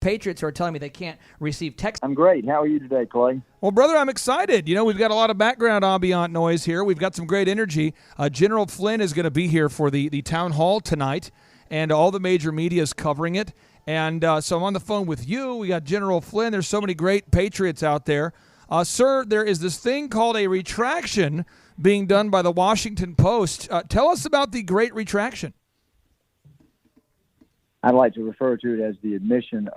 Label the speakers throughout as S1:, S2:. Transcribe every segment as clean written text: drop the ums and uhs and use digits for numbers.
S1: patriots who are telling me they can't receive text.
S2: I'm great. How are you today, Clay?
S3: Well, brother, I'm excited. We've got a lot of background ambient noise here. We've got some great energy. General Flynn is going to be here for the town hall tonight, and all the major media is covering it. And so I'm on the phone with you. We got General Flynn. There's so many great patriots out there. Sir, there is this thing called a retraction being done by the Washington Post. Tell us about the great retraction.
S2: I'd like to refer to it as the admission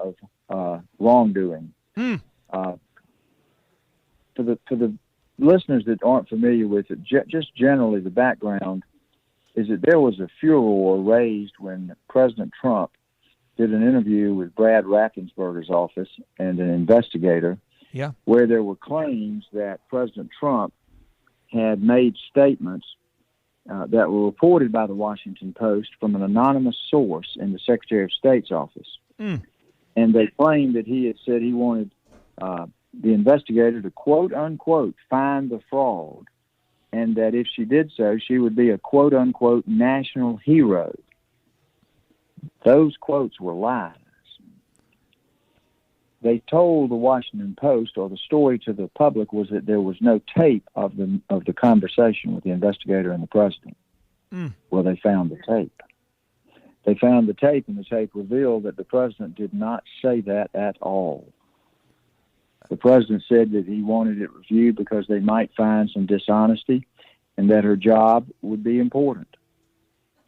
S2: of wrongdoing. For the listeners that aren't familiar with it, just generally the background is that there was a furor raised when President Trump did an interview with Brad Raffensperger's office and an investigator, where there were claims that President Trump had made statements that were reported by the Washington Post from an anonymous source in the Secretary of State's office. And they claimed that he had said he wanted the investigator to, quote unquote, find the fraud, and that if she did so, she would be a quote unquote national hero. Those quotes were lies. They told the Washington Post, or the story to the public was that there was no tape of the conversation with the investigator and the president. Well, they found the tape. They found the tape, and the tape revealed that the president did not say that at all. The president said that he wanted it reviewed because they might find some dishonesty and that her job would be important.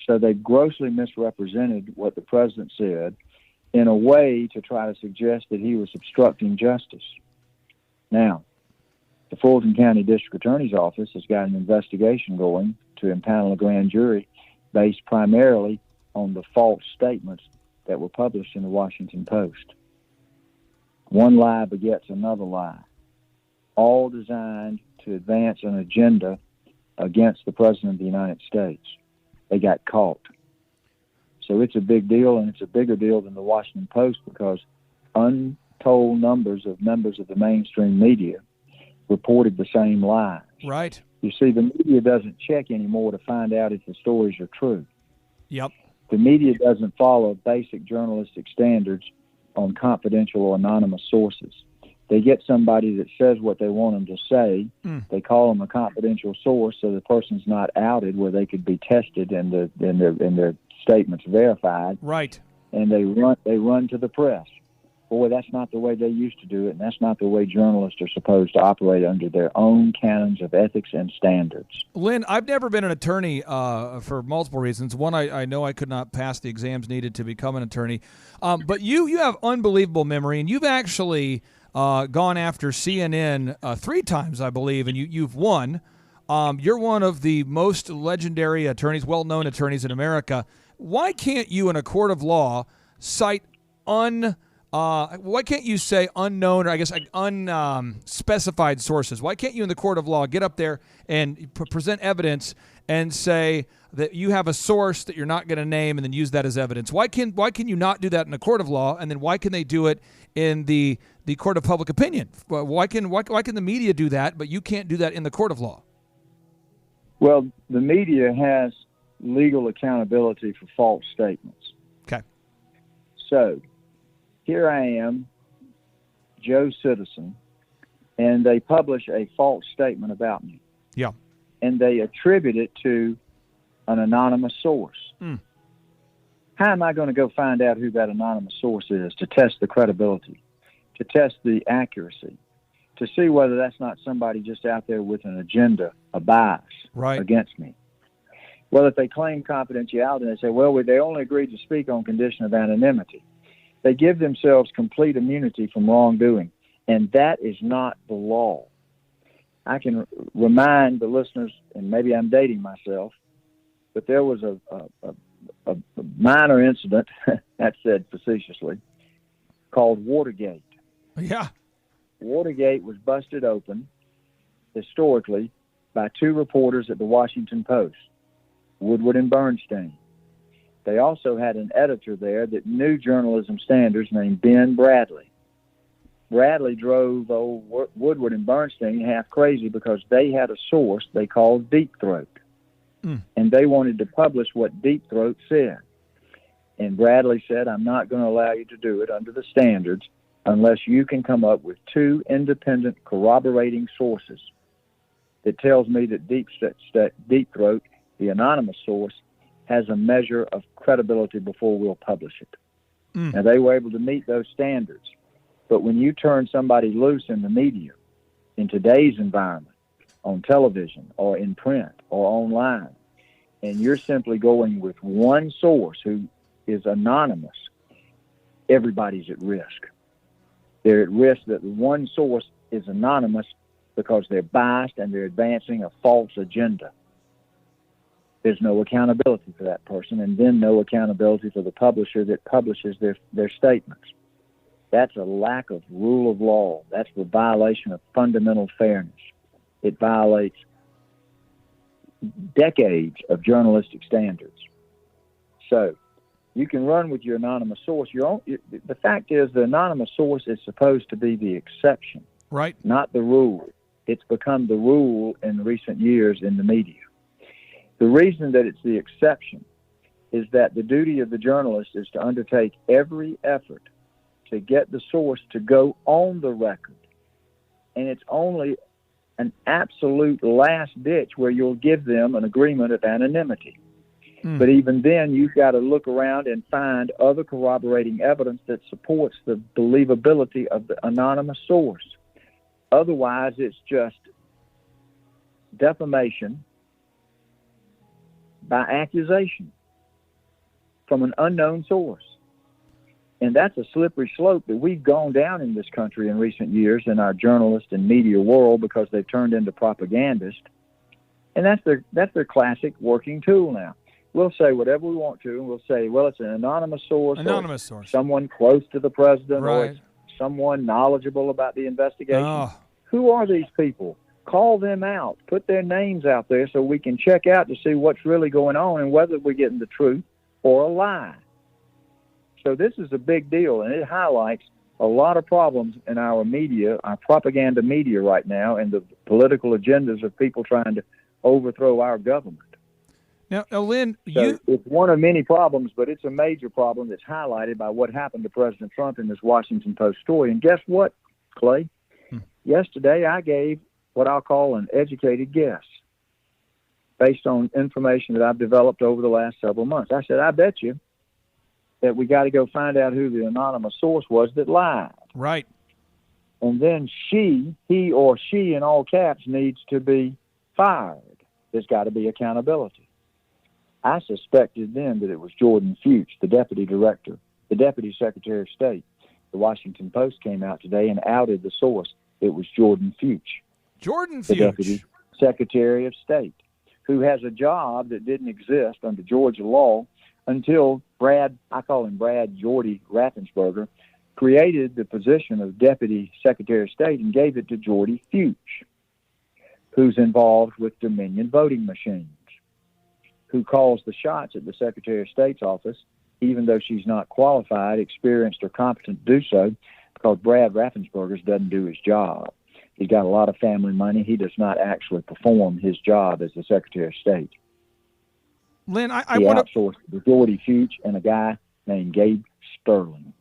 S2: So they grossly misrepresented what the president said in a way to try to suggest that he was obstructing justice. Now, the Fulton County District Attorney's Office has got an investigation going to impanel a grand jury based primarily on the false statements that were published in the Washington Post. One lie begets another lie, all designed to advance an agenda against the President of the United States. They got caught. So it's a big deal, and it's a bigger deal than the Washington Post because untold numbers of members of the mainstream media reported the same lies.
S3: Right.
S2: You see, the media doesn't check anymore to find out if the stories are true.
S3: Yep.
S2: The media doesn't follow basic journalistic standards on confidential or anonymous sources. They get somebody that says what they want them to say. They call them a confidential source so the person's not outed where they could be tested and their statements verified.
S3: Right.
S2: And they run to the press. Boy, that's not the way they used to do it, and that's not the way journalists are supposed to operate under their own canons of ethics and standards.
S3: Lin, I've never been an attorney for multiple reasons. One, I know I could not pass the exams needed to become an attorney. But you have unbelievable memory, and you've actually gone after CNN 3 times, I believe, and you've won. You're one of the most legendary attorneys, well-known attorneys in America. Why can't you, in a court of law, cite why can't you say unknown, or I guess unspecified sources? Why can't you, in the court of law, get up there and present evidence and say that you have a source that you're not going to name and then use that as evidence? Why can you not do that in a court of law, and then why can they do it in the court of public opinion? Why can the media do that, but you can't do that in the court of law?
S2: Well, the media has legal accountability for false statements.
S3: Okay.
S2: So here I am, Joe Citizen, and they publish a false statement about me.
S3: Yeah.
S2: And they attribute it to an anonymous source. How am I going to go find out who that anonymous source is to test the credibility, to test the accuracy, to see whether that's not somebody just out there with an agenda, a bias against me? Well, if they claim confidentiality, they say, well, they only agreed to speak on condition of anonymity. They give themselves complete immunity from wrongdoing, and that is not the law. I can remind the listeners, and maybe I'm dating myself, but there was a minor incident, that's said facetiously, called Watergate.
S3: Yeah.
S2: Watergate was busted open historically by 2 reporters at the Washington Post, Woodward and Bernstein. They also had an editor there that knew journalism standards named Ben Bradley. Bradley drove old Woodward and Bernstein half crazy because they had a source they called Deep Throat. And they wanted to publish what Deep Throat said. And Bradley said, I'm not going to allow you to do it under the standards unless you can come up with 2 independent corroborating sources that tells me that Deep Throat, the anonymous source, has a measure of credibility before we'll publish it. Now, they were able to meet those standards. But when you turn somebody loose in the media, in today's environment, on television or in print or online, and you're simply going with one source who is anonymous, everybody's at risk. They're at risk that the one source is anonymous because they're biased and they're advancing a false agenda. There's no accountability for that person, and then no accountability for the publisher that publishes their statements. That's a lack of rule of law. That's the violation of fundamental fairness. It violates decades of journalistic standards. So you can run with your anonymous source. The fact is, the anonymous source is supposed to be the exception,
S3: right?
S2: Not the rule. It's become the rule in recent years in the media. The reason that it's the exception is that the duty of the journalist is to undertake every effort to get the source to go on the record. And it's only an absolute last ditch where you'll give them an agreement of anonymity. But even then, you've got to look around and find other corroborating evidence that supports the believability of the anonymous source. Otherwise, it's just defamation by accusation from an unknown source. And that's a slippery slope that we've gone down in this country in recent years in our journalist and media world because they've turned into propagandists. And that's their classic working tool now. We'll say whatever we want to, and we'll say, well, it's an anonymous source.
S3: Anonymous source.
S2: Someone close to the president,
S3: right.
S2: or it's someone knowledgeable about the investigation.
S3: Oh.
S2: Who are these people? Call them out. Put their names out there so we can check out to see what's really going on and whether we're getting the truth or a lie. So this is a big deal, and it highlights a lot of problems in our media, our propaganda media right now, and the political agendas of people trying to overthrow our government.
S3: Now, Lin,
S2: So it's one of many problems, but it's a major problem that's highlighted by what happened to President Trump in this Washington Post story. And guess what, Clay? Yesterday I gave what I'll call an educated guess based on information that I've developed over the last several months. I said, I bet you that we got to go find out who the anonymous source was that lied.
S3: Right.
S2: And then he or she in all caps needs to be fired. There's got to be accountability. I suspected then that it was Jordan Fuchs, the deputy director, the deputy secretary of state. The Washington Post came out today and outed the source. It was Jordan Fuchs.
S3: Jordan
S2: The
S3: Fuchs.
S2: deputy secretary of state, who has a job that didn't exist under Georgia law until I call him Brad Jordy Raffensperger, created the position of deputy secretary of state and gave it to Jordy Fuchs, who's involved with Dominion voting machines, who calls the shots at the Secretary of State's office, even though she's not qualified, experienced, or competent to do so, because Brad Raffensperger doesn't do his job. He's got a lot of family money. He does not actually perform his job as the Secretary of State.
S3: Lin, I
S2: he
S3: want
S2: outsourced to Jordy Fuchs and a guy named Gabe Sterling.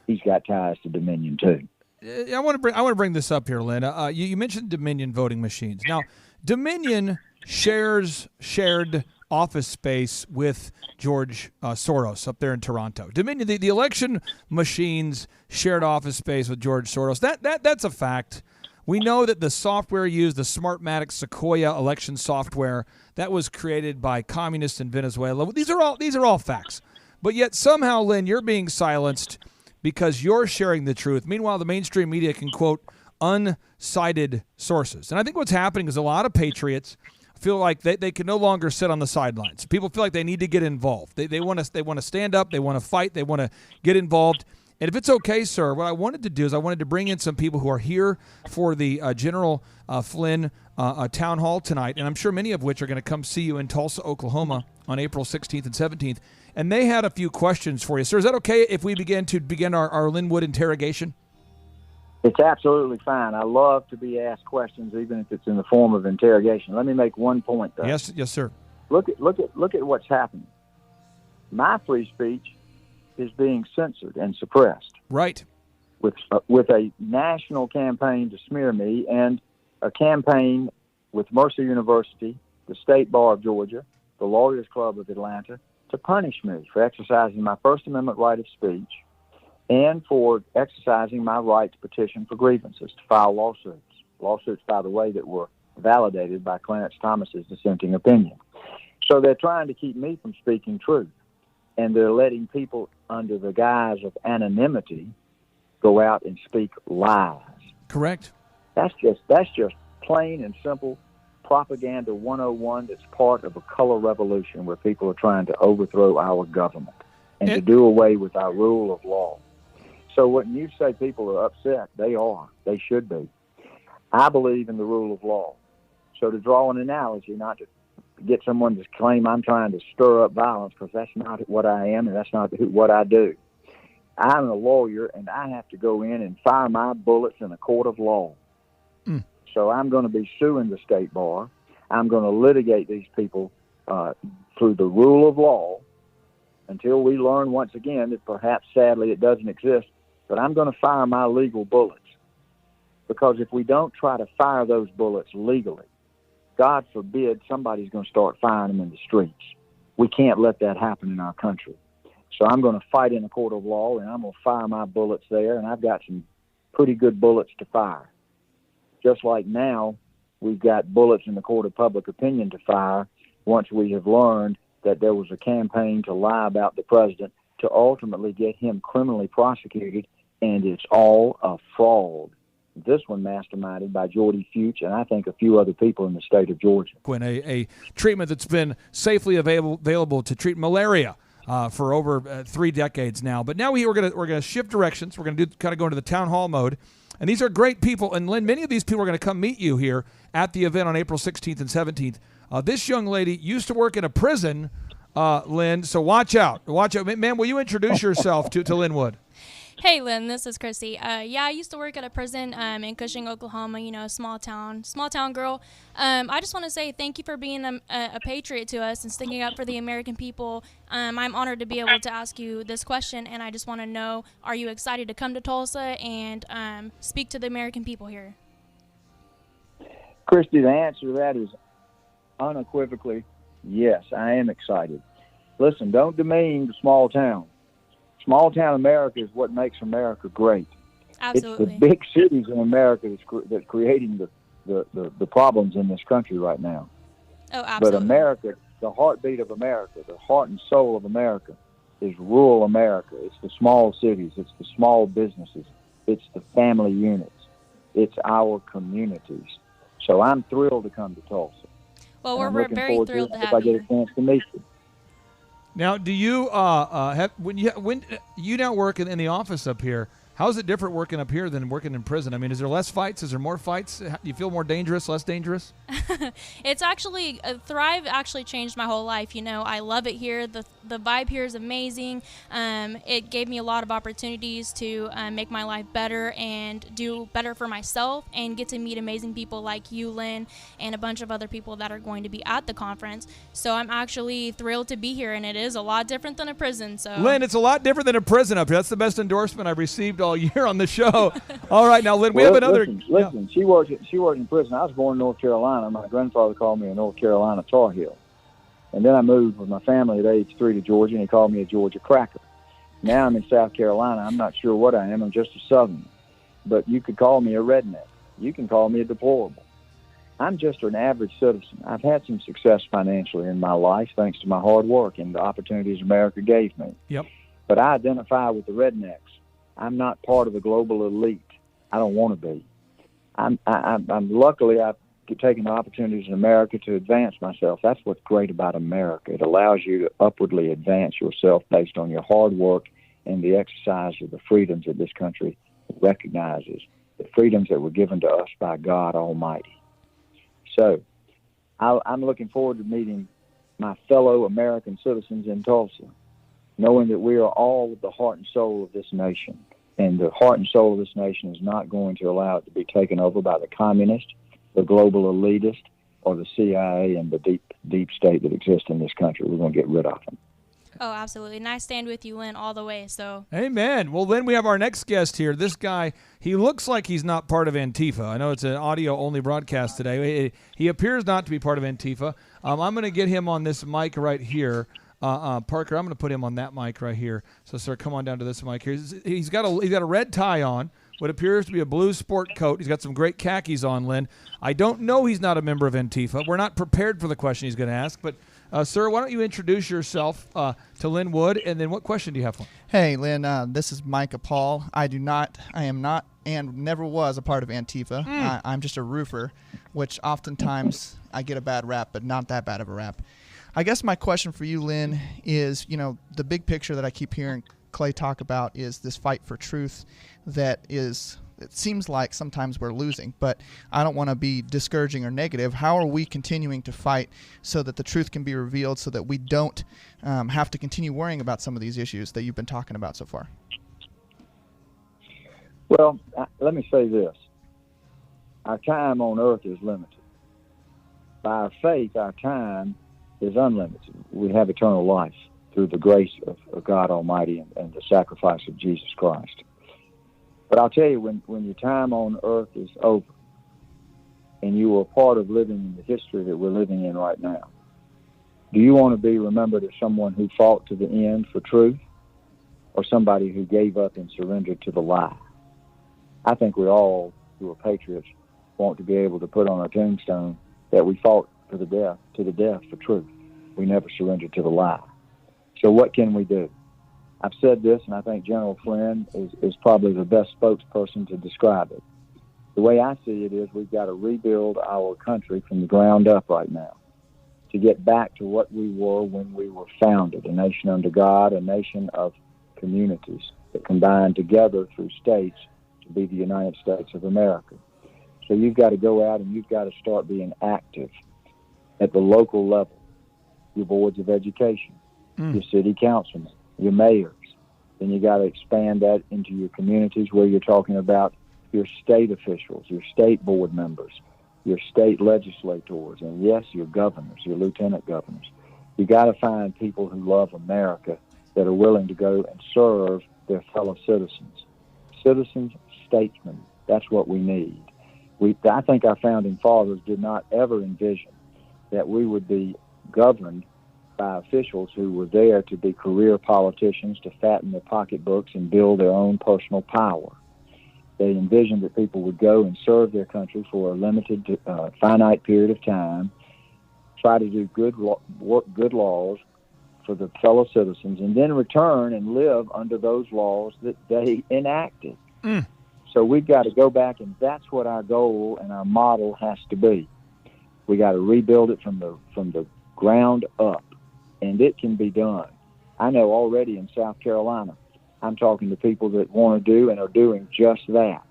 S2: He's got ties to Dominion too.
S3: I want to bring this up here, Lin. You mentioned Dominion voting machines. Now, Dominion shared office space with George Soros up there in Toronto. Dominion, the election machines shared office space with George Soros. That's a fact. We know that the software used, the Smartmatic Sequoia election software, that was created by communists in Venezuela. These are all facts. But yet somehow, Lin, you're being silenced because you're sharing the truth. Meanwhile, the mainstream media can quote uncited sources. And I think what's happening is a lot of patriots feel like they can no longer sit on the sidelines. People feel like they need to get involved. They want to stand up. They want to fight. They want to get involved. And if it's okay, sir, what I wanted to do is I wanted to bring in some people who are here for the General Flynn town hall tonight, and I'm sure many of which are going to come see you in Tulsa, Oklahoma on April 16th and 17th. And they had a few questions for you. Sir, is that okay if we begin our Lin Wood interrogation?
S2: It's absolutely fine. I love to be asked questions, even if it's in the form of interrogation. Let me make one point, though.
S3: Yes, sir.
S2: Look at what's happening. My free speech is being censored and suppressed.
S3: Right.
S2: With a national campaign to smear me, and a campaign with Mercer University, the State Bar of Georgia, the Lawyers Club of Atlanta, to punish me for exercising my First Amendment right of speech and for exercising my right to petition for grievances, to file lawsuits. Lawsuits, by the way, that were validated by Clarence Thomas's dissenting opinion. So they're trying to keep me from speaking truth, and they're letting people under the guise of anonymity go out and speak lies.
S3: Correct.
S2: That's just plain and simple propaganda 101 that's part of a color revolution where people are trying to overthrow our government and to do away with our rule of law. So when you say people are upset, they are. They should be. I believe in the rule of law. So to draw an analogy, not to get someone to claim I'm trying to stir up violence, because that's not what I am and that's not what I do. I'm a lawyer, and I have to go in and fire my bullets in a court of law. So I'm going to be suing the State Bar. I'm going to litigate these people through the rule of law until we learn once again that perhaps, sadly, it doesn't exist. But I'm going to fire my legal bullets, because if we don't try to fire those bullets legally, God forbid somebody's going to start firing them in the streets. We can't let that happen in our country. So I'm going to fight in a court of law, and I'm going to fire my bullets there, and I've got some pretty good bullets to fire. Just like now, we've got bullets in the court of public opinion to fire once we have learned that there was a campaign to lie about the president to ultimately get him criminally prosecuted, and it's all a fraud. This one masterminded by Jordy Fuchs and I think a few other people in the state of Georgia.
S3: A treatment that's been safely available to treat malaria for over 3 decades now. But now we're gonna shift directions. We're gonna kind of go into the town hall mode. And these are great people. And Lynn, many of these people are going to come meet you here at the event on April 16th and 17th. This young lady used to work in a prison, Lynn, so watch out. Watch out. Ma'am, will you introduce yourself to Lin Wood?
S4: Hey, Lynn, this is Chrissy. Yeah, I used to work at a prison in Cushing, Oklahoma, small town girl. I just want to say thank you for being a patriot to us and sticking up for the American people. I'm honored to be able to ask you this question, and I just want to know, are you excited to come to Tulsa and speak to the American people here?
S2: Christy, the answer to that is unequivocally yes, I am excited. Listen, don't demean the small town. Small town America is what makes America great.
S4: Absolutely.
S2: It's the big cities in America that's creating the problems in this country right now.
S4: Oh, absolutely.
S2: But America, the heartbeat of America, the heart and soul of America is rural America. It's the small cities. It's the small businesses. It's the family units. It's our communities. So I'm thrilled to come to Tulsa.
S4: Well, we're very thrilled to have you.
S2: If I get a chance to meet you.
S3: Now, do you have when you now work in the office up here? How is it different working up here than working in prison? I mean, is there less fights? Is there more fights? Do you feel more dangerous, less dangerous?
S4: It's actually Thrive actually changed my whole life. I love it here. The vibe here is amazing. It gave me a lot of opportunities to make my life better and do better for myself and get to meet amazing people like you, Lynn, and a bunch of other people that are going to be at the conference. So I'm actually thrilled to be here, and it is a lot different than a prison. So
S3: Lynn, it's a lot different than a prison up here. That's the best endorsement I've received all year on the show. All right, now Lynn, we have another.
S2: Listen, she worked in prison. I was born in North Carolina. My grandfather called me a North Carolina Tar Heel, and then I moved with my family at age 3 to Georgia, and he called me a Georgia Cracker. Now I'm in South Carolina. I'm not sure what I am. I'm just a Southerner, but you could call me a redneck. You can call me a deplorable. I'm just an average citizen. I've had some success financially in my life thanks to my hard work and the opportunities America gave me.
S3: Yep.
S2: But I identify with the rednecks. I'm not part of the global elite. I don't want to be. I'm luckily I've taken the opportunities in America to advance myself. That's what's great about America. It allows you to upwardly advance yourself based on your hard work and the exercise of the freedoms that this country recognizes, the freedoms that were given to us by God Almighty. So I'm looking forward to meeting my fellow American citizens in Tulsa, knowing that we are all the heart and soul of this nation. And the heart and soul of this nation is not going to allow it to be taken over by the communist, the global elitist, or the CIA and the deep state that exists in this country. We're going to get rid of them.
S4: Oh, absolutely. And I stand with you, Lynn, all the way. So
S3: Amen. Well, then we have our next guest here. This guy, he looks like he's not part of Antifa. I know it's an audio-only broadcast today. He appears not to be part of Antifa. I'm going to get him on this mic right here. Parker, I'm going to put him on that mic right here. So, sir, come on down to this mic here. He's got a red tie on, what appears to be a blue sport coat. He's got some great khakis on, Lynn. I don't know he's not a member of Antifa. We're not prepared for the question he's going to ask, but sir, why don't you introduce yourself to Lin Wood, and then what question do you have for him?
S5: Hey, Lynn, this is Micah Paul. I am not, and never was a part of Antifa. I'm just a roofer, which oftentimes I get a bad rap, but not that bad of a rap. I guess my question for you, Lynn, is, the big picture that I keep hearing Clay talk about is this fight for truth that is, it seems like sometimes we're losing, but I don't want to be discouraging or negative. How are we continuing to fight so that the truth can be revealed, so that we don't have to continue worrying about some of these issues that you've been talking about so far?
S2: Well, let me say this. Our time on earth is limited. By our faith, our time is unlimited. We have eternal life through the grace of God Almighty and the sacrifice of Jesus Christ. But I'll tell you, when your time on earth is over and you are part of living in the history that we're living in right now, do you want to be remembered as someone who fought to the end for truth, or somebody who gave up and surrendered to the lie? I think we all, who are patriots, want to be able to put on our tombstone that we fought to the death for truth. We never surrendered to the lie. So what can we do? I've said this, and I think General Flynn is probably the best spokesperson to describe it. The way I see it is we've got to rebuild our country from the ground up right now to get back to what we were when we were founded, a nation under God, a nation of communities that combine together through states to be the United States of America. So you've got to go out and you've got to start being active at the local level, your boards of education, your city councilmen, your mayors. Then you got to expand that into your communities where you're talking about your state officials, your state board members, your state legislators, and yes, your governors, your lieutenant governors. You got to find people who love America that are willing to go and serve their fellow citizens. Citizens, statesmen, that's what we need. I think our founding fathers did not ever envision that we would be governed by officials who were there to be career politicians, to fatten their pocketbooks and build their own personal power. They envisioned that people would go and serve their country for a limited, finite period of time, try to do good laws for the fellow citizens, and then return and live under those laws that they enacted. So we've got to go back, and that's what our goal and our model has to be. We got to rebuild it from the ground up, and it can be done. I know already in South Carolina, I'm talking to people that want to do and are doing just that.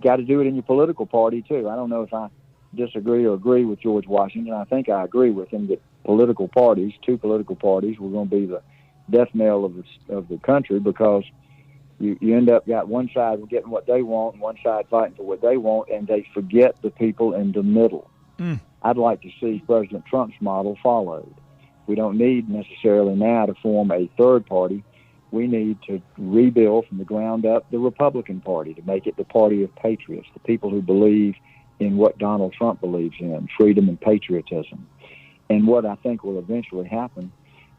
S2: Got to do it in your political party, too. I don't know if I disagree or agree with George Washington. I think I agree with him that political parties, two political parties, were going to be the death knell of the country, because you end up got one side getting what they want and one side fighting for what they want, and they forget the people in the middle. I'd like to see President Trump's model followed. We don't need necessarily now to form a third party. We need to rebuild from the ground up the Republican Party, to make it the party of patriots, the people who believe in what Donald Trump believes in, freedom and patriotism. And what I think will eventually happen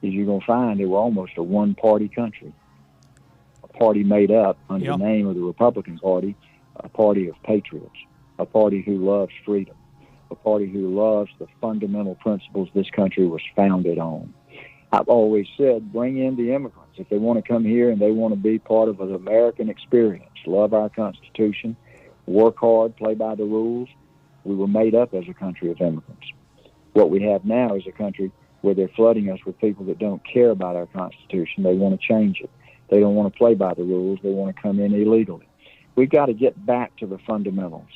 S2: is you're going to find that we're almost a one-party country, a party made up under the name of the Republican Party, a party of patriots, a party who loves freedom, a party who loves the fundamental principles this country was founded on. I've always said, bring in the immigrants. If they want to come here and they want to be part of an American experience, love our Constitution, work hard, play by the rules, we were made up as a country of immigrants. What we have now is a country where they're flooding us with people that don't care about our Constitution. They want to change it. They don't want to play by the rules. They want to come in illegally. We've got to get back to the fundamentals.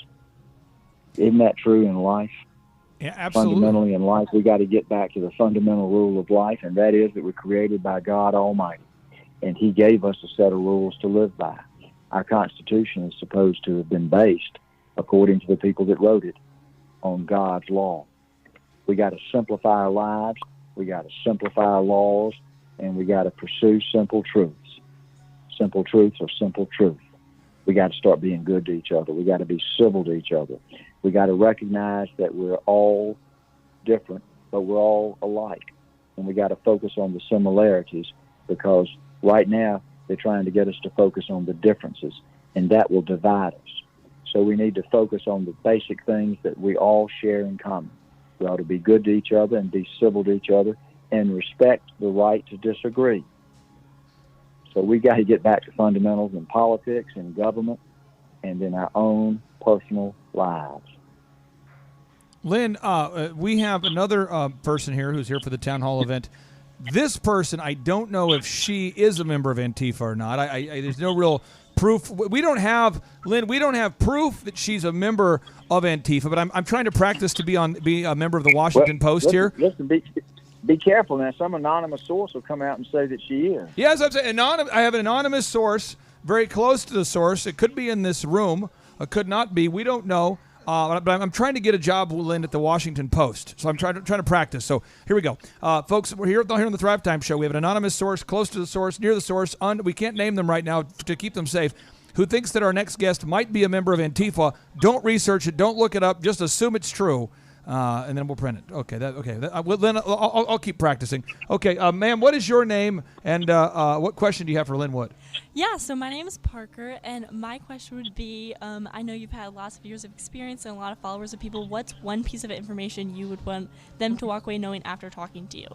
S2: Isn't that true in life?
S3: Yeah, absolutely.
S2: Fundamentally in life, we got to get back to the fundamental rule of life, and that is that we're created by God Almighty, and He gave us a set of rules to live by. Our Constitution is supposed to have been based, according to the people that wrote it, on God's law. We got to simplify our lives. We got to simplify our laws. and we got to pursue simple truths. Simple truths are simple truth. We got to start being good to each other. We got to be civil to each other. We got to recognize that we're all different, but we're all alike. And we got to focus on the similarities, because right now they're trying to get us to focus on the differences, and that will divide us. So we need to focus on the basic things that we all share in common. We ought to be good to each other and be civil to each other and respect the right to disagree. So we got to get back to fundamentals in politics and government and in our own personal lives.
S3: Lin, we have another person here who's here for the town hall event. This person, I don't know if she is a member of Antifa or not. There's no real proof. We don't have, Lin, we don't have proof that she's a member of Antifa, but I'm trying to practice to be a member of the Washington Post here.
S2: Listen, be careful now. Some anonymous source will come out and say that she is.
S3: Yes, I'm saying I have an anonymous source very close to the source. It could be in this room. It could not be. We don't know. But I'm trying to get a job, Lin, at the Washington Post. So I'm trying to practice. So here we go. Folks, we're here on the Thrive Time Show. We have an anonymous source, close to the source, near the source. We can't name them right now to keep them safe, who thinks that our next guest might be a member of Antifa. Don't research it. Don't look it up. Just assume it's true. And then we'll print it. Okay. Then I'll keep practicing. Okay, ma'am, what is your name, and what question do you have for Lin Wood?
S6: Yeah, so my name is Parker, and my question would be, I know you've had lots of years of experience and a lot of followers of people. What's one piece of information you would want them to walk away knowing after talking to you?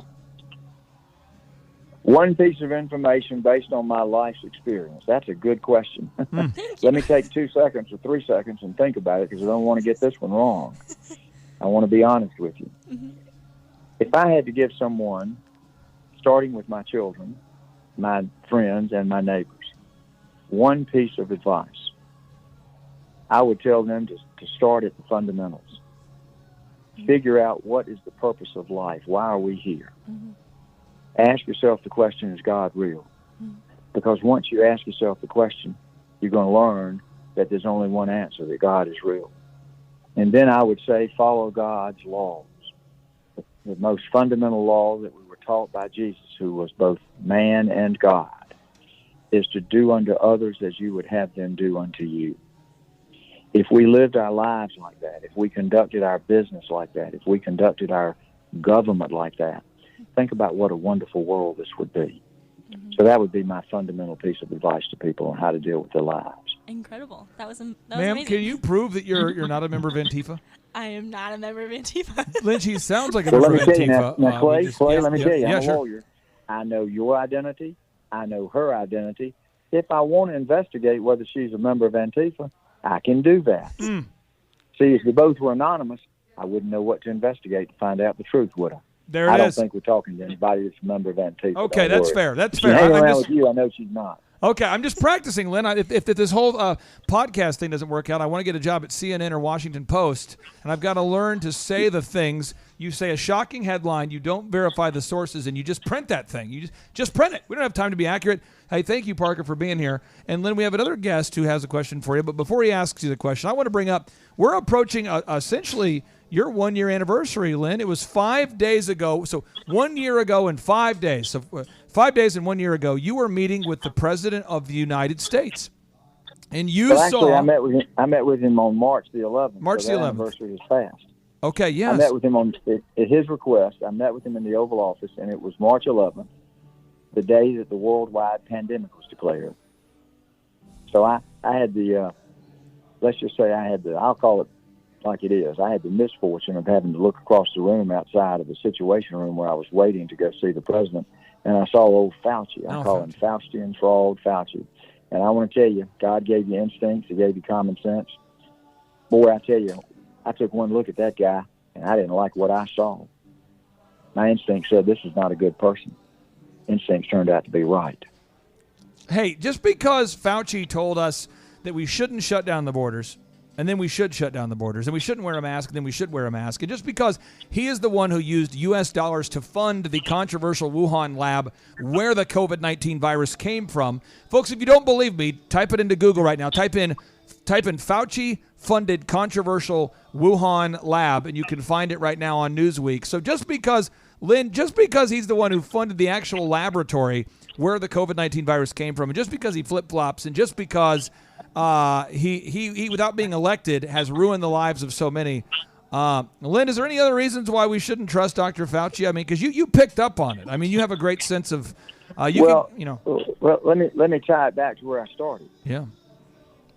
S2: One piece of information based on my life's experience. That's a good question. Let me take 2 seconds or 3 seconds and think about it, because I don't want to get this one wrong. I want to be honest with you. Mm-hmm. If I had to give someone, starting with my children, my friends, and my neighbors, one piece of advice, I would tell them to start at the fundamentals. Mm-hmm. Figure out what is the purpose of life. Why are we here? Mm-hmm. Ask yourself the question, is God real? Mm-hmm. Because once you ask yourself the question, you're going to learn that there's only one answer, that God is real. And then I would say follow God's laws. The most fundamental law that we were taught by Jesus, who was both man and God, is to do unto others as you would have them do unto you. If we lived our lives like that, if we conducted our business like that, if we conducted our government like that, think about what a wonderful world this would be. Mm-hmm. So that would be my fundamental piece of advice to people on how to deal with their lives.
S6: Incredible. That was
S3: Ma'am,
S6: amazing.
S3: can you prove that you're not a member of Antifa?
S6: I am not a member of Antifa.
S3: Lin, she sounds like a member of Antifa.
S2: Now, Clay, let me tell you, I'm a
S3: sure.
S2: lawyer. I know your identity. I know her identity. If I want to investigate whether she's a member of Antifa, I can do that. Mm. See, if we both were anonymous, I wouldn't know what to investigate to find out the truth, would I?
S3: There it is.
S2: I don't think we're talking to anybody that's a member of Antifa.
S3: Okay, that's fair. That's fair.
S2: Hang around with you, I know she's not.
S3: Okay, I'm just practicing, Lin. If this whole podcast thing doesn't work out, I want to get a job at CNN or Washington Post, and I've got to learn to say the things. You say a shocking headline, you don't verify the sources, and you just print that thing. You just print it. We don't have time to be accurate. Hey, thank you, Parker, for being here. And, Lin, we have another guest who has a question for you, but before he asks you the question, I want to bring up, we're approaching essentially your 1 year anniversary, Lin. It was 5 days ago, so 1 year ago and 5 days. So 5 days and 1 year ago, you were meeting with the President of the United States, and
S2: actually, I met with him on March the 11th.
S3: March the 11th.
S2: Anniversary is passed.
S3: Okay, yes.
S2: I met with him at his request. I met with him in the Oval Office, and it was March 11th, the day that the worldwide pandemic was declared. So I had let's just say I'll call it like it is. I had the misfortune of having to look across the room outside of the Situation Room where I was waiting to go see the president, and I saw old Fauci. I call him Faustian fraud Fauci. And I want to tell you, God gave you instincts. He gave you common sense. Boy, I tell you, I took one look at that guy, and I didn't like what I saw. My instinct said this is not a good person. Instincts turned out to be right.
S3: Hey, just because Fauci told us that we shouldn't shut down the borders, and then we should shut down the borders, and we shouldn't wear a mask, and then we should wear a mask, and just because he is the one who used U.S. dollars to fund the controversial Wuhan lab where the COVID-19 virus came from, folks, if you don't believe me, type it into Google right now. Type in Fauci-funded controversial Wuhan lab, and you can find it right now on Newsweek. So just because Lin, just because he's the one who funded the actual laboratory where the COVID-19 virus came from, and just because he flip-flops, and just because he without being elected, has ruined the lives of so many. Lin, is there any other reasons why we shouldn't trust Dr. Fauci? I mean, because you picked up on it. I mean, you have a great sense of,
S2: Well, let me tie it back to where I started.
S3: Yeah.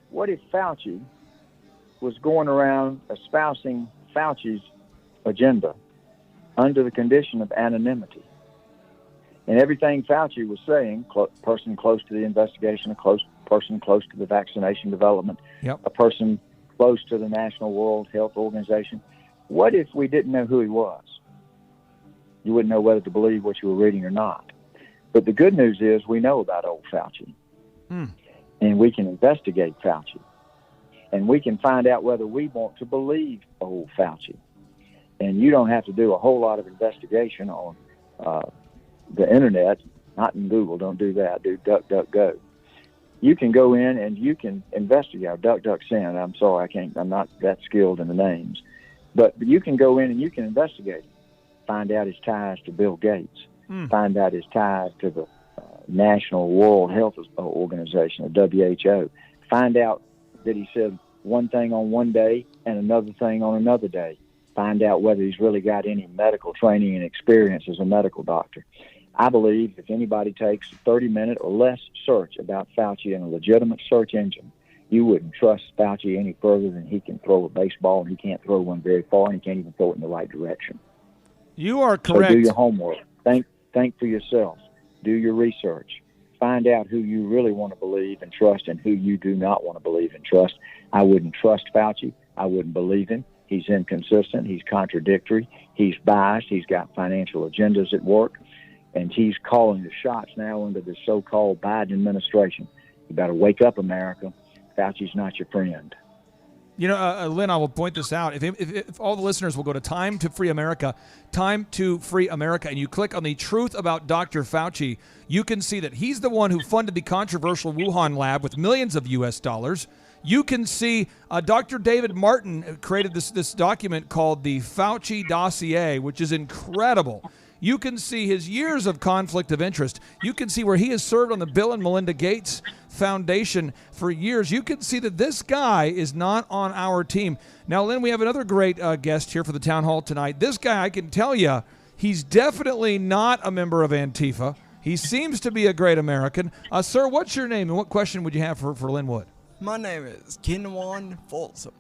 S2: What if Fauci was going around espousing Fauci's agenda under the condition of anonymity? And everything Fauci was saying, person close to the investigation, person close to the vaccination development, a person close to the National World Health Organization. What if we didn't know who he was? You wouldn't know whether to believe what you were reading or not. But the good news is we know about old Fauci. And we can investigate Fauci. And we can find out whether we want to believe old Fauci. And you don't have to do a whole lot of investigation on the internet, not in Google. Don't do that. Do DuckDuckGo. You can go in and you can investigate. DuckDuckSend. I'm sorry, I'm not that skilled in the names. But you can go in and you can investigate him. Find out his ties to Bill Gates. Find out his ties to the National World Health Organization, the WHO. Find out that he said one thing on one day and another thing on another day. Find out whether he's really got any medical training and experience as a medical doctor. I believe if anybody takes a 30-minute or less search about Fauci in a legitimate search engine, you wouldn't trust Fauci any further than he can throw a baseball, and he can't throw one very far, and he can't even throw it in the right direction.
S3: You are correct.
S2: So do your homework. Think for yourself. Do your research. Find out who you really want to believe and trust and who you do not want to believe and trust. I wouldn't trust Fauci. I wouldn't believe him. He's inconsistent. He's contradictory. He's biased. He's got financial agendas at work. And he's calling the shots now under the so-called Biden administration. You got to wake up, America. Fauci's not your friend.
S3: You know, Lin, I will point this out. If all the listeners will go to Time to Free America, and you click on the truth about Dr. Fauci, you can see that he's the one who funded the controversial Wuhan lab with millions of U.S. dollars. You can see Dr. David Martin created this document called the Fauci Dossier, which is incredible. You can see his years of conflict of interest. You can see where he has served on the Bill and Melinda Gates Foundation for years. You can see that this guy is not on our team. Now, Lin, we have another great guest here for the town hall tonight. This guy, I can tell you, he's definitely not a member of Antifa. He seems to be a great American. Sir, what's your name, and what question would you have for Lin Wood?
S7: My name is Kinwan Folsom.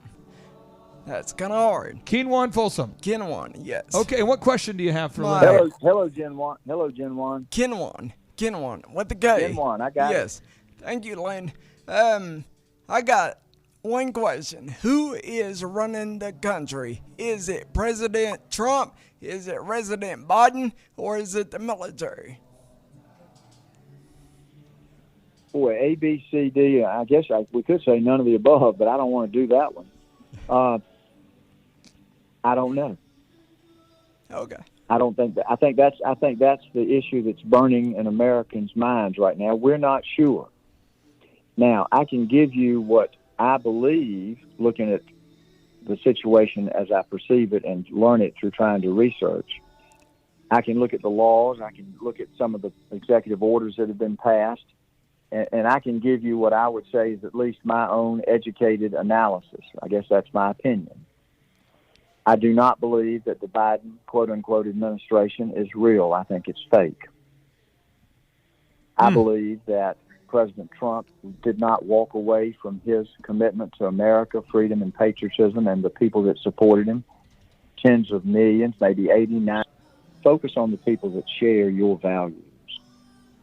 S7: That's kind of hard.
S3: Kinwan Folsom.
S7: Kinwan, yes.
S3: Okay, and what question do you have for Lin?
S2: Hello, Gen 1. Hello, Gen 1.
S7: Kinwan. What the guy?
S2: Gen 1, I got it.
S7: Yes. Thank you, Lin. I got one question. Who is running the country? Is it President Trump? Is it President Biden? Or is it the military?
S2: Boy, A, B, C, D. I guess we could say none of the above, but I don't want to do that one. I don't know.
S7: Okay.
S2: I don't think that. I think that's the issue that's burning in Americans' minds right now. We're not sure. Now, I can give you what I believe, looking at the situation as I perceive it and learn it through trying to research. I can look at the laws. I can look at some of the executive orders that have been passed. And I can give you what I would say is at least my own educated analysis. I guess that's my opinion. I do not believe that the Biden, quote-unquote, administration is real. I think it's fake. I believe that President Trump did not walk away from his commitment to America, freedom, and patriotism, and the people that supported him, tens of millions, maybe 89. Focus on the people that share your values.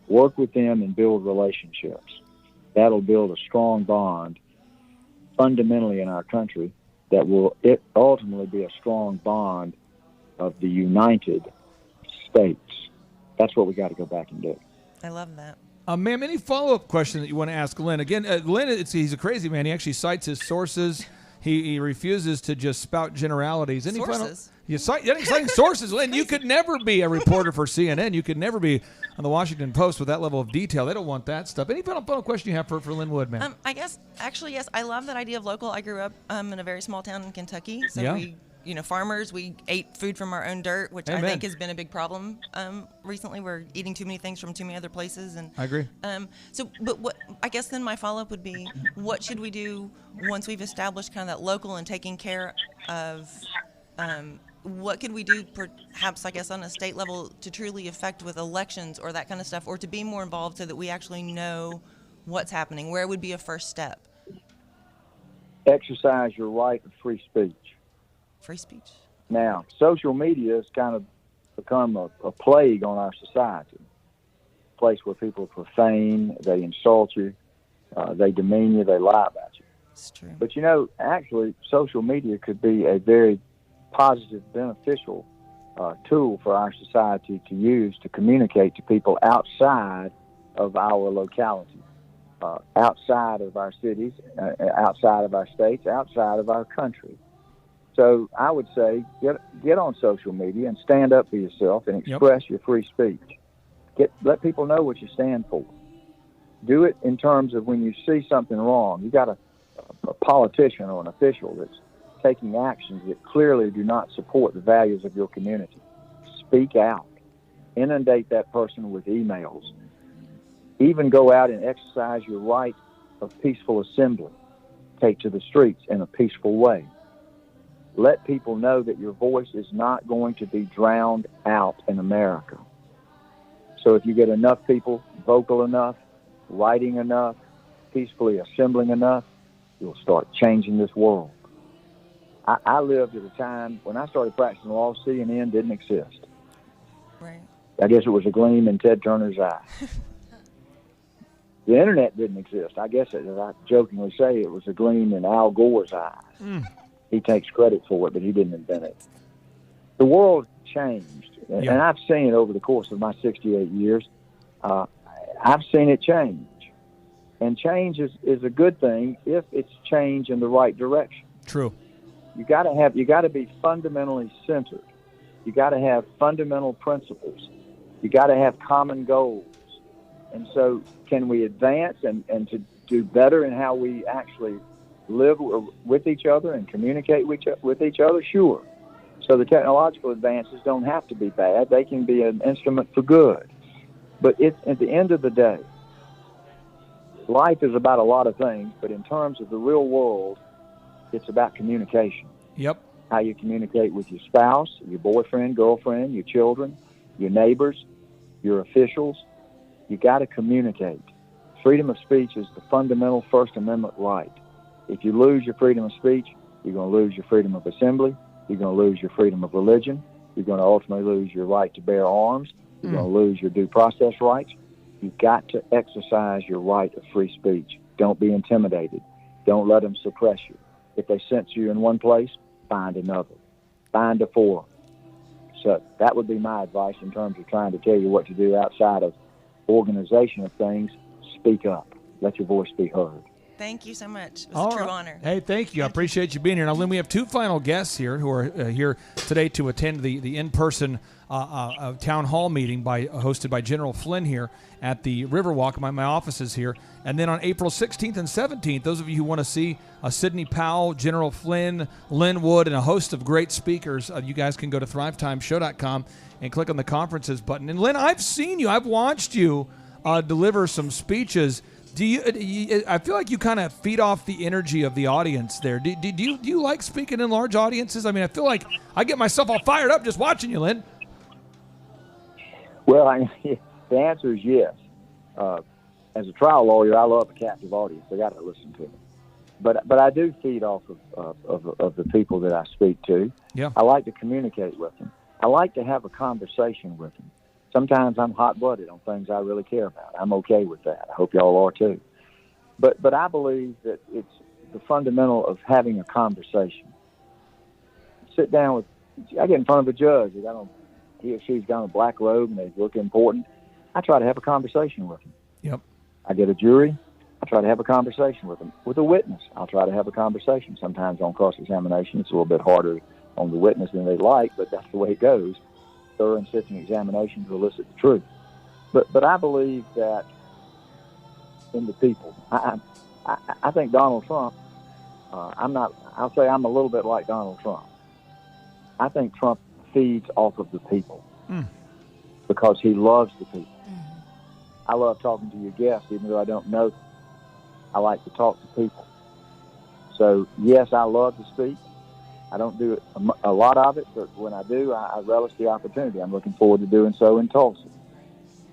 S2: Work with them and build relationships. That'll build a strong bond fundamentally in our country that will ultimately be a strong bond of the United States. That's what we got to go back and do.
S8: I love that.
S3: Ma'am, any follow-up question that you want to ask Lin? Again, Lin, he's a crazy man. He actually cites his sources. He refuses to just spout generalities. Any
S8: Sources?
S3: Citing sources, Lin. You could never be a reporter for CNN. You could never be on the Washington Post with that level of detail. They don't want that stuff. Any final question you have for Lin Wood, man?
S8: I guess, actually, yes. I love that idea of local. I grew up in a very small town in Kentucky, so
S3: Yeah.
S8: we farmers. We ate food from our own dirt, which
S3: Amen.
S8: I think has been a big problem recently. We're eating too many things from too many other places. And
S3: I agree.
S8: But what I guess then my follow-up would be, what should we do once we've established kind of that local and taking care of, what could we do perhaps, I guess, on a state level to truly affect with elections or that kind of stuff, or to be more involved so that we actually know what's happening? Where would be a first step?
S2: Exercise your right of free speech.
S8: Free speech.
S2: Now, social media has kind of become a plague on our society. A place where people profane, they insult you, they demean you, they lie about you.
S8: It's true.
S2: But actually, social media could be a very positive, beneficial tool for our society to use to communicate to people outside of our locality, outside of our cities, outside of our states, outside of our country. So I would say get on social media and stand up for yourself and express your free speech. Let people know what you stand for. Do it in terms of when you see something wrong. You got a politician or an official that's taking actions that clearly do not support the values of your community. Speak out. Inundate that person with emails. Even go out and exercise your right of peaceful assembly. Take to the streets in a peaceful way. Let people know that your voice is not going to be drowned out in America. So if you get enough people vocal enough, writing enough, peacefully assembling enough, you'll start changing this world. I lived at a time when I started practicing law, CNN didn't exist.
S8: Right.
S2: I guess it was a gleam in Ted Turner's eye. The internet didn't exist. I guess, as I jokingly say, it was a gleam in Al Gore's eyes. He takes credit for it, but he didn't invent it. The world changed, and I've seen it over the course of my 68 years. I've seen it change, and change is a good thing if it's change in the right direction.
S3: True.
S2: You got to be fundamentally centered. You got to have fundamental principles. You got to have common goals. And so, can we advance and to do better in how we actually live with each other and communicate with each other? Sure. So the technological advances don't have to be bad. They can be an instrument for good. But at the end of the day, life is about a lot of things, but in terms of the real world, it's about communication.
S3: Yep.
S2: How you communicate with your spouse, your boyfriend, girlfriend, your children, your neighbors, your officials. You got to communicate. Freedom of speech is the fundamental First Amendment right. If you lose your freedom of speech, you're going to lose your freedom of assembly. You're going to lose your freedom of religion. You're going to ultimately lose your right to bear arms. You're going to lose your due process rights. You've got to exercise your right of free speech. Don't be intimidated. Don't let them suppress you. If they censor you in one place, find another. Find a forum. So that would be my advice in terms of trying to tell you what to do outside of organization of things. Speak up. Let your voice be heard.
S8: Thank you so much. It was a true honor.
S3: Hey, thank you. I appreciate you being here. Now, Lynn, we have two final guests here who are here today to attend the in-person town hall meeting hosted by General Flynn here at the Riverwalk. My office is here. And then on April 16th and 17th, those of you who want to see Sidney Powell, General Flynn, Lin Wood, and a host of great speakers, you guys can go to thrivetimeshow.com and click on the conferences button. And Lynn, I've seen you. I've watched you deliver some speeches. Do you? I feel like you kind of feed off the energy of the audience there. Do you like speaking in large audiences? I mean, I feel like I get myself all fired up just watching you, Lynn.
S2: Well, the answer is yes. As a trial lawyer, I love a captive audience. I got to listen to them. But I do feed off of the people that I speak to.
S3: Yeah. I
S2: like to communicate with them. I like to have a conversation with them. Sometimes I'm hot-blooded on things I really care about. I'm okay with that. I hope y'all are too. But I believe that it's the fundamental of having a conversation. Sit down I get in front of a judge. He or she's got a black robe and they look important. I try to have a conversation with them.
S3: Yep.
S2: I get a jury. I try to have a conversation with them. With a witness, I'll try to have a conversation. Sometimes on cross-examination, it's a little bit harder on the witness than they'd like, but that's the way it goes. Thorough and sifting examination to elicit the truth. But I believe that in the people. I think Donald Trump, I'll say I'm a little bit like Donald Trump. I think Trump feeds off of the people because he loves the people. I love talking to your guests, even though I don't know them. I like to talk to people. So, yes, I love to speak. I don't do it, a lot of it, but when I do, I relish the opportunity. I'm looking forward to doing so in Tulsa.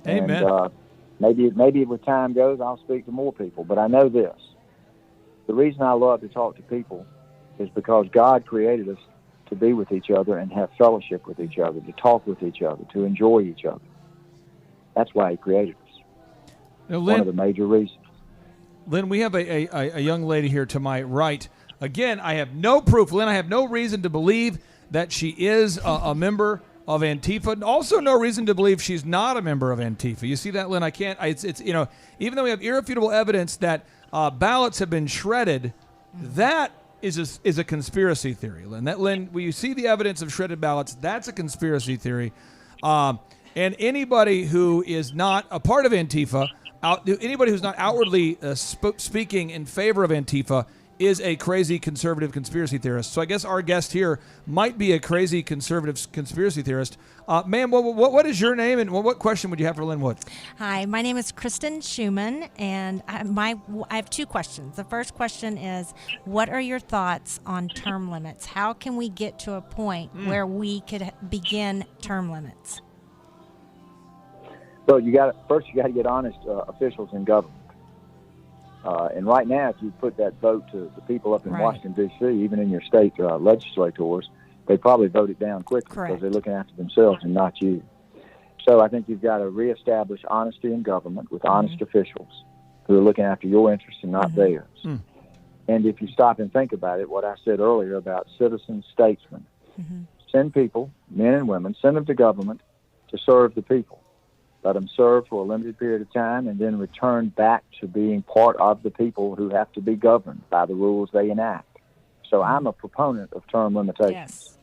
S3: Amen.
S2: And maybe with time goes, I'll speak to more people. But I know this. The reason I love to talk to people is because God created us to be with each other and have fellowship with each other, to talk with each other, to enjoy each other. That's why he created us.
S3: Now, Lin,
S2: one of the major reasons.
S3: Lin, we have a young lady here to my right. Again, I have no proof, Lin. I have no reason to believe that she is a member of Antifa. And also, no reason to believe she's not a member of Antifa. You see that, Lin? I can't. It's you know, even though we have irrefutable evidence that ballots have been shredded, that is a conspiracy theory, Lin. That, Lin, when you see the evidence of shredded ballots, that's a conspiracy theory. And anybody who is not a part of Antifa, anybody who's not outwardly speaking in favor of Antifa is a crazy conservative conspiracy theorist. So I guess our guest here might be a crazy conservative conspiracy theorist. Ma'am, what is your name, and what question would you have for Lin Wood?
S9: Hi, my name is Kristen Schumann, and I have two questions. The first question is, what are your thoughts on term limits? How can we get to a point where we could begin term limits?
S2: So you got to get honest officials in government. And right now, if you put that vote to the people up in Washington, D.C., even in your state legislators, they probably vote it down quickly because they're looking after themselves and not you. So I think you've got to reestablish honesty in government with honest officials who are looking after your interests and not theirs. And if you stop and think about it, what I said earlier about citizen statesmen, send people, men and women, send them to government to serve the people. Let them serve for a limited period of time and then return back to being part of the people who have to be governed by the rules they enact. So I'm a proponent of term limitations.
S9: Yes.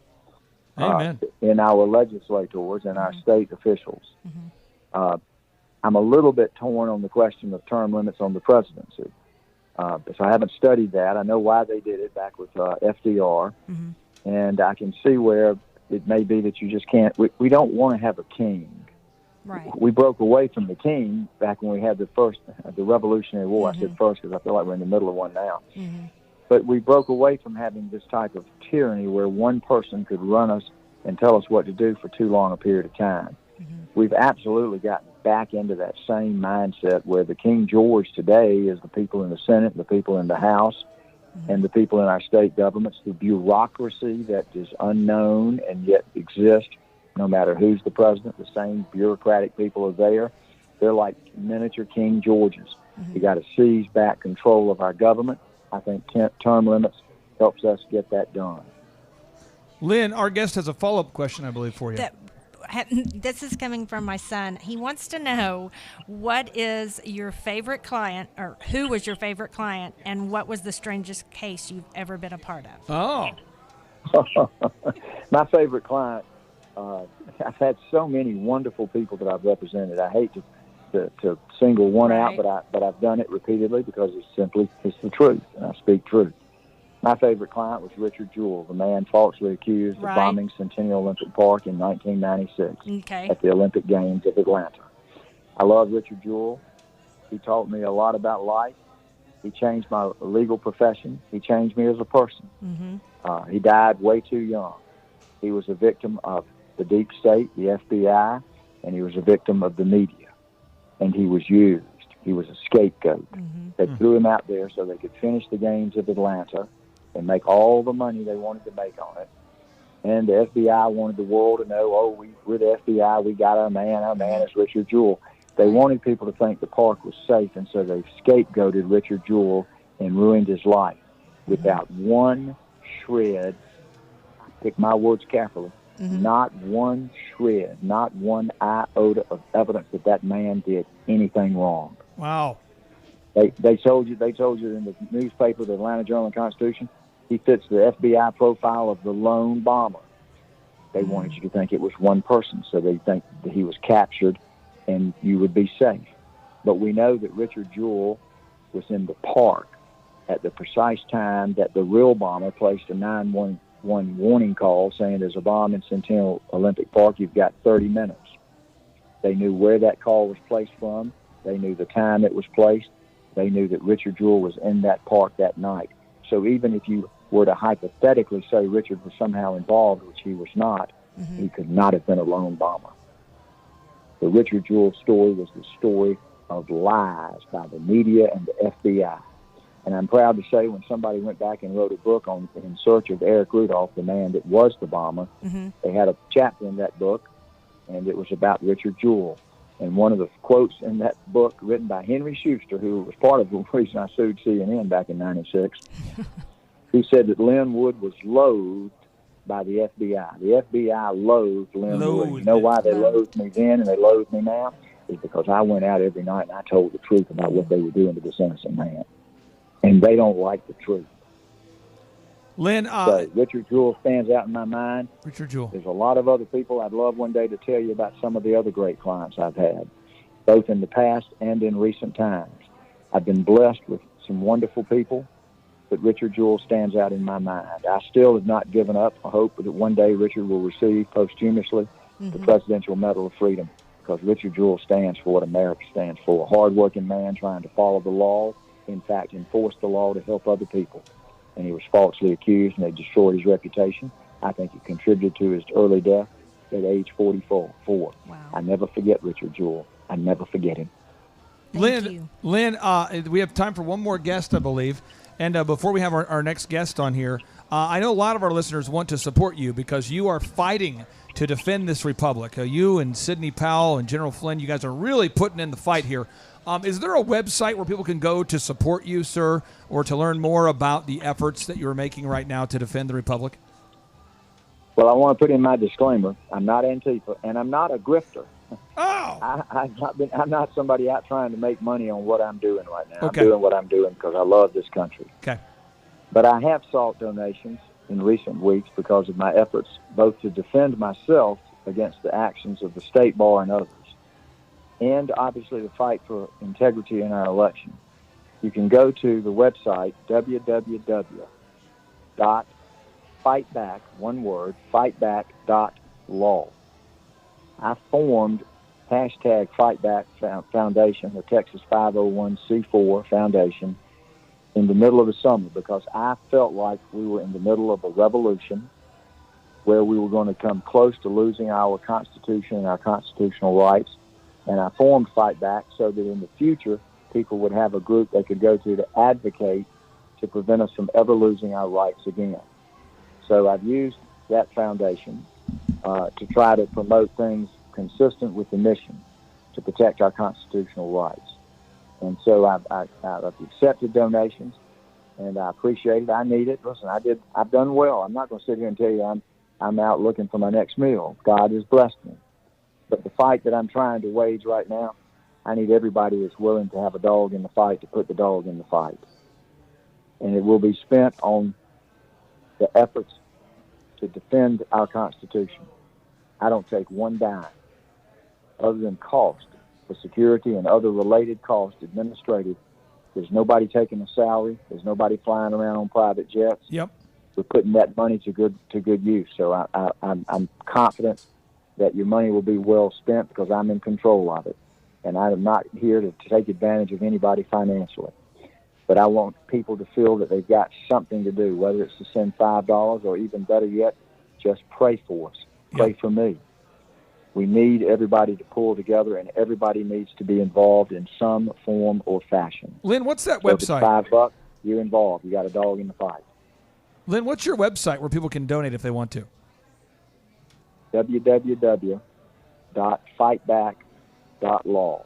S3: Amen.
S2: In our legislators and our state officials. I'm a little bit torn on the question of term limits on the presidency. So I haven't studied that. I know why they did it back with FDR. And I can see where it may be that you just can't. We don't want to have a king.
S9: Right.
S2: We broke away from the king back when we had the Revolutionary War. I said first because I feel like we're in the middle of one now. But we broke away from having this type of tyranny where one person could run us and tell us what to do for too long a period of time. We've absolutely gotten back into that same mindset where the King George today is the people in the Senate, the people in the House, and the people in our state governments, the bureaucracy that is unknown and yet exists. No matter who's the president, the same bureaucratic people are there. They're like miniature King Georges. We got to seize back control of our government. I think term limits helps us get that done.
S3: Lin, our guest has a follow-up question, I believe, for you.
S9: This is coming from my son. He wants to know, what is your favorite client, or who was your favorite client, and what was the strangest case you've ever been a part of?
S3: Oh.
S2: My favorite client, I've had so many wonderful people that I've represented. I hate to single one out, but I've done it repeatedly because it's the truth, and I speak truth. My favorite client was Richard Jewell, the man falsely accused of bombing Centennial Olympic Park in 1996 at the Olympic Games of Atlanta. I love Richard Jewell. He taught me a lot about life. He changed my legal profession. He changed me as a person. He died way too young. He was a victim of the deep state, the FBI, and he was a victim of the media. And he was used. He was a scapegoat. They threw him out there so they could finish the games of Atlanta and make all the money they wanted to make on it. And the FBI wanted the world to know, we're the FBI, we got our man is Richard Jewell. They wanted people to think the park was safe, and so they scapegoated Richard Jewell and ruined his life without one shred, pick my words carefully, not one shred, not one iota of evidence that man did anything wrong.
S3: Wow.
S2: They told you in the newspaper, the Atlanta Journal-Constitution, he fits the FBI profile of the lone bomber. They wanted you to think it was one person, so they think that he was captured and you would be safe. But we know that Richard Jewell was in the park at the precise time that the real bomber placed a one warning call saying there's a bomb in Centennial Olympic Park. You've got 30 minutes. They knew where that call was placed from. They knew the time it was placed. They knew that Richard Jewell was in that park that night. So even if you were to hypothetically say Richard was somehow involved, which he was not, he could not have been a lone bomber. The Richard Jewell story was the story of lies by the media and the FBI. And I'm proud to say when somebody went back and wrote a book on In Search of Eric Rudolph, the man that was the bomber, they had a chapter in that book, and it was about Richard Jewell. And one of the quotes in that book, written by Henry Schuster, who was part of the reason I sued CNN back in '96, he said that Lin Wood was loathed by the FBI. The FBI loathed Lin Wood. You know why they loathed me then and they loathe me now? Is because I went out every night and I told the truth about what they were doing to this innocent man. And they don't like the truth.
S3: Lin,
S2: so Richard Jewell stands out in my mind.
S3: Richard Jewell.
S2: There's a lot of other people. I'd love one day to tell you about some of the other great clients I've had, both in the past and in recent times. I've been blessed with some wonderful people, but Richard Jewell stands out in my mind. I still have not given up. I hope that one day Richard will receive posthumously the Presidential Medal of Freedom, because Richard Jewell stands for what America stands for, a hardworking man trying to follow the law, in fact, enforce the law to help other people. And he was falsely accused, and they destroyed his reputation. I think it contributed to his early death at age 44. Wow. I never forget Richard Jewell. I never forget him.
S3: Lin, we have time for one more guest, I believe. And before we have our next guest on here, I know a lot of our listeners want to support you because you are fighting to defend this republic. You and Sidney Powell and General Flynn, you guys are really putting in the fight here. Is there a website where people can go to support you, sir, or to learn more about the efforts that you're making right now to defend the republic?
S2: Well, I want to put in my disclaimer. I'm not Antifa, and I'm not a grifter.
S3: Oh!
S2: I'm not somebody out trying to make money on what I'm doing right now.
S3: Okay.
S2: I'm doing what I'm doing because I love this country.
S3: Okay.
S2: But I have sought donations in recent weeks because of my efforts both to defend myself against the actions of the State Bar and others, and obviously to fight for integrity in our election. You can go to the website, www.fightback, one word, fightback.law. I formed hashtag Fightback Foundation, the Texas 501c4 Foundation, in the middle of the summer because I felt like we were in the middle of a revolution where we were going to come close to losing our Constitution and our constitutional rights. And I formed Fight Back so that in the future, people would have a group they could go to advocate to prevent us from ever losing our rights again. So I've used that foundation to try to promote things consistent with the mission to protect our constitutional rights. And so I've accepted donations, and I appreciate it. I need it. Listen, I've done well. I'm not going to sit here and tell you I'm out looking for my next meal. God has blessed me. But the fight that I'm trying to wage right now, I need everybody that's willing to have a dog in the fight to put the dog in the fight. And it will be spent on the efforts to defend our Constitution. I don't take one dime other than cost for security and other related costs, administrative. There's nobody taking a salary. There's nobody flying around on private jets.
S3: Yep.
S2: We're putting that money to good use. So I'm confident that your money will be well spent because I'm in control of it. And I'm not here to take advantage of anybody financially. But I want people to feel that they've got something to do, whether it's to send $5 or even better yet, just pray for us. Pray for me. We need everybody to pull together, and everybody needs to be involved in some form or fashion.
S3: Lin, what's that
S2: so
S3: website?
S2: If it's $5, you're involved. You got a dog in the fight.
S3: Lin, what's your website where people can donate if they want to?
S2: www.fightback.law.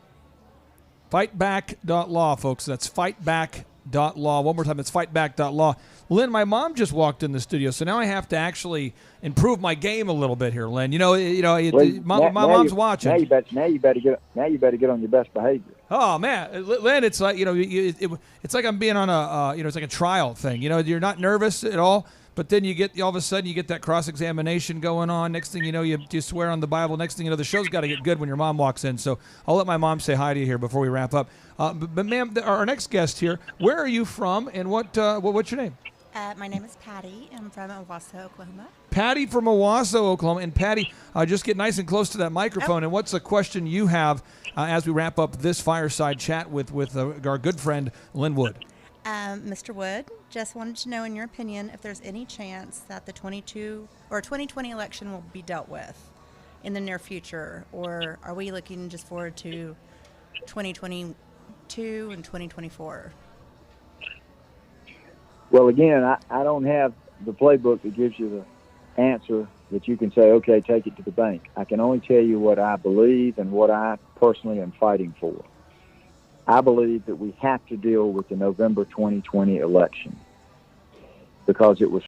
S3: Fightback.law, folks. That's fightback.law. One more time, it's fightback.law. Lin, my mom just walked in the studio, so now I have to actually improve my game a little bit here, Lin. My mom's watching.
S2: Now you better get on your best behavior.
S3: Oh man, Lin, it's like it's like I'm being on a it's like a trial thing. You're not nervous at all, but then all of a sudden you get that cross-examination going on. Next thing you know, you swear on the Bible. Next thing you know, the show's got to get good when your mom walks in. So I'll let my mom say hi to you here before we wrap up. But ma'am, our next guest here, where are you from, and what's your name?
S10: My name is Patty. I'm from Owasso, Oklahoma.
S3: Patty from Owasso, Oklahoma. And Patty, just get nice and close to that microphone. And what's a question you have as we wrap up this fireside chat with our good friend Lin Wood?
S10: Mr. Wood, just wanted to know, in your opinion, if there's any chance that the 2020 election will be dealt with in the near future, or are we looking just forward to 2022 and 2024?
S2: Well, again, I don't have the playbook that gives you the answer that you can say, okay, take it to the bank. I can only tell you what I believe and what I personally am fighting for. I believe that we have to deal with the November 2020 election because it was